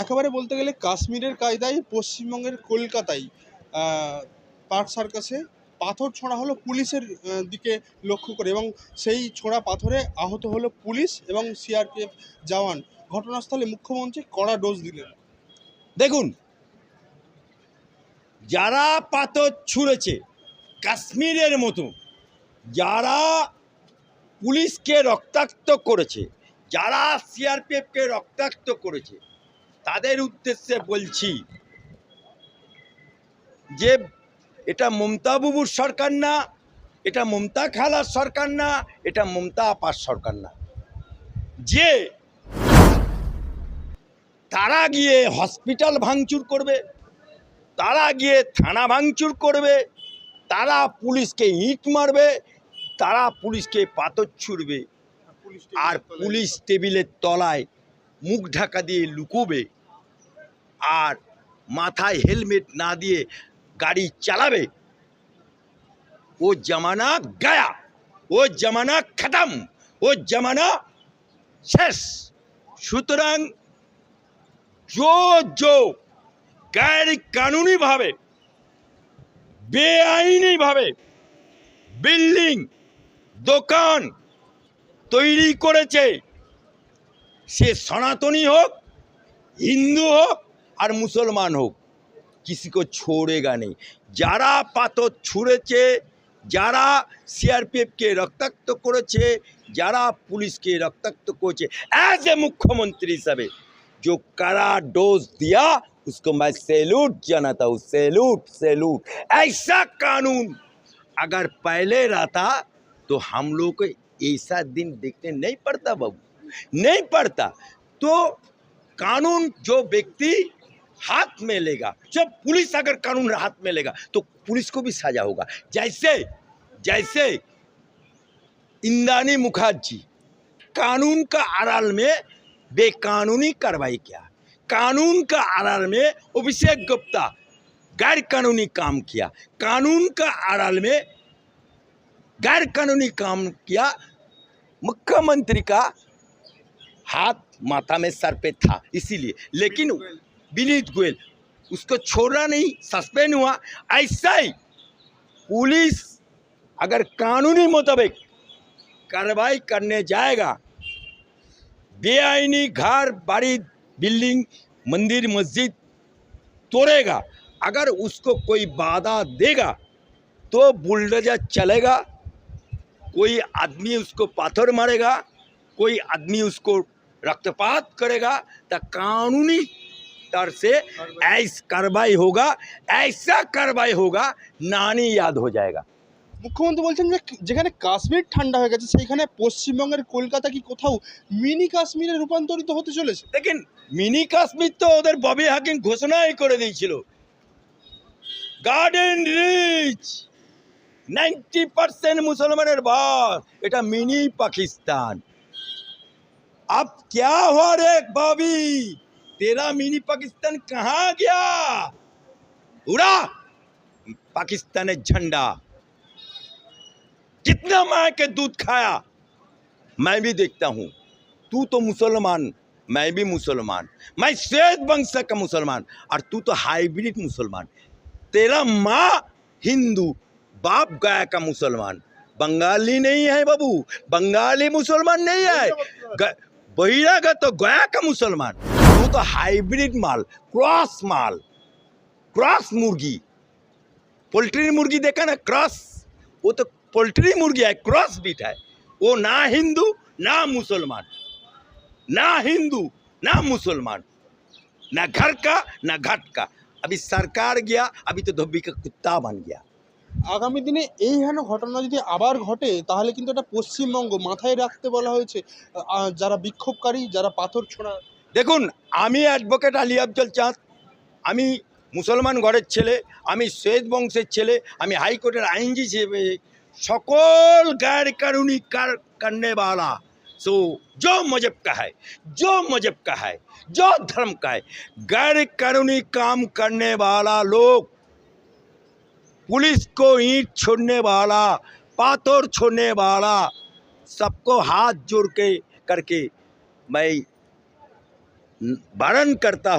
একেবারে বলতে গেলে কাশ্মীরের কায়দায় পশ্চিমবঙ্গের কলকাতায় পার্ক সার্কাসে পাথর ছোঁড়া হলো পুলিশের দিকে লক্ষ্য করে, এবং সেই ছোঁড়া পাথরে আহত হলো পুলিশ এবং সিআরপিএফ জওয়ান। ঘটনাস্থলে মুখ্যমন্ত্রী কড়া ডোজ দিলেন। দেখুন, যারা পাথর ছুঁড়েছে কাশ্মীরের মতো, যারা পুলিশকে রক্তাক্ত করেছে, যারা সিআরপিএফকে রক্তাক্ত করেছে, তাদের উদ্দেশ্যে বলছি যে এটা মমতা বাবুর সরকার না, এটা মমতা খালার সরকার না, এটা মমতা আপার সরকার না। যে তারা গিয়ে হসপিটাল ভাঙচুর করবে, তারা গিয়ে থানা ভাঙচুর করবে, তারা পুলিশকে ইট মারবে, তারা পুলিশকে পাথর ছুঁড়বে, আর পুলিশ টেবিলের তলায় মুখ ঢাকা দিয়ে লুকোবে, আর মাথায় হেলমেট না দিয়ে গাড়ি চালাবে। वो जमाना गया, वो जमाना खत्म, वो जमाना शेष। সুতরাং जो गैर कानूनी भावे बेआईनी भावे बिल्डिंग দোকান তৈরি করেছে, সে সনাতনী হোক, হিন্দু হোক আর মুসলমান হোক, किसी को छोड़ेगा नहीं। যারা পাথর ছুঁড়েছে, যারা সিআরপিএফকে রক্তাক্ত করেছে, যারা পুলিশকে রক্তাক্ত করেছে, एज ए मुख्यमंत्री हिसाबे जो कड़ा डोज दिया उसको मैं सैल्यूट जानता हूँ, सैल्यूट सैल्यूट। ऐसा कानून अगर पहले रहता तो हम लोग को ऐसा दिन देखने नहीं पड़ता बाबू, नहीं पड़ता। तो कानून जो व्यक्ति हाथ में लेगा, जब पुलिस अगर कानून हाथ में लेगा तो पुलिस को भी सजा होगा। जैसे इंद्राणी मुखर्जी कानून का आड़ाल में बेकानूनी कार्रवाई किया, कानून का आड़ाल में अभिषेक गुप्ता गैर कानूनी काम किया, कानून का आड़ाल में गैर कानूनी काम किया, मुख्यमंत्री का हाथ माथा में सर पे था इसीलिए। लेकिन विनीत गोयल उसको छोड़ा नहीं, सस्पेंड हुआ। ऐसा ही पुलिस अगर कानूनी मुताबिक कार्रवाई करने जाएगा, बेआईनी घर बाड़ी बिल्डिंग मंदिर मस्जिद तोड़ेगा, अगर उसको कोई बाधा देगा तो बुलडोजर चलेगा, कोई आदमी उसको पाथर मारेगा, कोई आदमी उसको रक्तपात करेगा, तो कानूनी तर से ऐसा कार्रवाई होगा, ऐसा कार्रवाई होगा नानी याद हो जाएगा। মুখ্যমন্ত্রী বলছেন যে যেখানে কাশ্মীর ঠান্ডা হয়ে গেছে সেইখানে পশ্চিমবঙ্গের কলকাতা কি কোথাও মিনি কাশ্মীরে রূপান্তরিত হতে চলেছে? लेकिन मिनी काश्मीर तो उधर बॉबी हाकिम घोषणा ही করে দিয়েছিল, গার্ডেন রিচ 90% मुसलमानेर बास, এটা मिनी पाकिस्तान। अब क्या हुआ रे बॉबी, तेरा मिनी पाकिस्तान कहाँ गया? उड़ा पाकिस्तान झंडा, कितना माँ के दूध खाया। मैं भी देखता हूँ, तू तो मुसलमान, मैं भी मुसलमान, मैं श्वेत वंश का मुसलमान और तू तो हाइब्रिड मुसलमान। तेरा माँ हिंदू, बाप गया का मुसलमान। बंगाली नहीं है बाबू, बंगाली मुसलमान नहीं है, बहिरागत तो गया का मुसलमान। तू तो हाइब्रिड माल, क्रॉस मुर्गी, पोल्ट्री मुर्गी देखा ना, क्रॉस, वो तो पोल्ट्री मुर्गी है, क्रॉस बीट है। वो ना हिंदू ना मुसलमान, ना हिंदू ना मुसलमान, ना घर का ना घाट का। अभी सरकार गया, अभी तो धोबी का कुत्ता बन गया। আগামী দিনে এই হেন ঘটনা যদি আবার ঘটে তাহলে কিন্তু এটা পশ্চিমবঙ্গ মাথায় রাখতে বলা হয়েছে যারা বিক্ষোভকারী, যারা পাথর ছোঁড়া। দেখুন, আমি অ্যাডভোকেট আলী আফজল চাঁদ, আমি মুসলমান ঘরের ছেলে, আমি শ্বেত বংশের ছেলে, আমি হাইকোর্টের আইনজীবী হিসেবে সকল गैर कानूनी करने वाला, सो जो मजहब का है, जो मजहब का है, जो धर्म का है, गैर कानूनी काम करने वाला लोग, पुलिस को ईंट छोड़ने वाला, पाथर छोड़ने वाला, सबको हाथ जोड़ के करके मैं वारण करता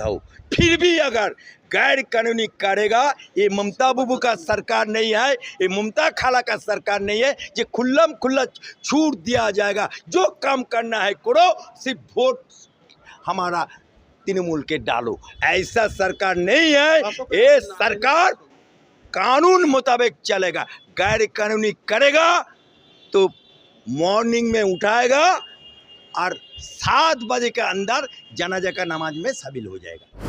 हूँ, फिर भी अगर गैर कानूनी करेगा, ये ममता बुबू का सरकार नहीं है, ये ममता खाला का सरकार नहीं है, जो खुल्लम खुल्ला छूट दिया जाएगा, जो काम करना है करो, सिर्फ वोट हमारा तृणमूल के डालो। ऐसा सरकार नहीं है, ये सरकार कानून मुताबिक चलेगा। गैर कानूनी करेगा तो मॉर्निंग में उठाएगा और 7 बजे के अंदर जनाजा का नमाज में शामिल हो जाएगा।